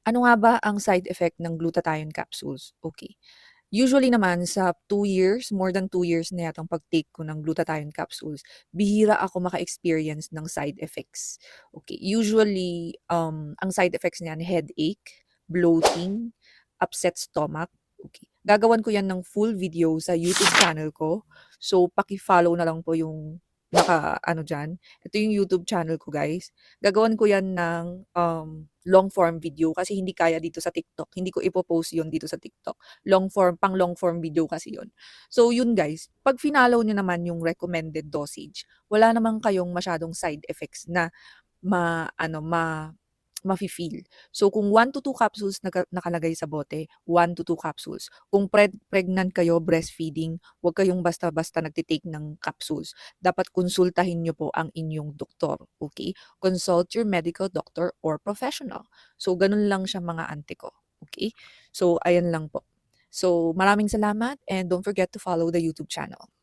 Ano nga ba ang side effect ng glutathione capsules? Okay. Usually naman sa 2 years, more than 2 years na yatang pag-take ko ng glutathione capsules, bihira ako maka-experience ng side effects. Okay. Usually, ang side effects niyan, headache, bloating, upset stomach. Okay. Gagawan ko yan ng full video sa YouTube channel ko. So, paki-follow na lang po yung naka-ano dyan. Ito yung YouTube channel ko, guys. Gagawan ko yan ng long form video kasi hindi kaya dito sa TikTok. Hindi ko ipopost yun dito sa TikTok. Long form video kasi yun. So, yun guys, pag finalo nyo naman yung recommended dosage, wala naman kayong masyadong side effects na mafi-feel. So, kung 1 to 2 capsules nakalagay sa bote, 1 to 2 capsules. Kung pregnant kayo, breastfeeding, huwag kayong basta-basta nagtitake ng capsules. Dapat konsultahin nyo po ang inyong doktor. Okay? Consult your medical doctor or professional. So, ganun lang siya mga ante ko. Okay? So, ayan lang po. So, maraming salamat and don't forget to follow the YouTube channel.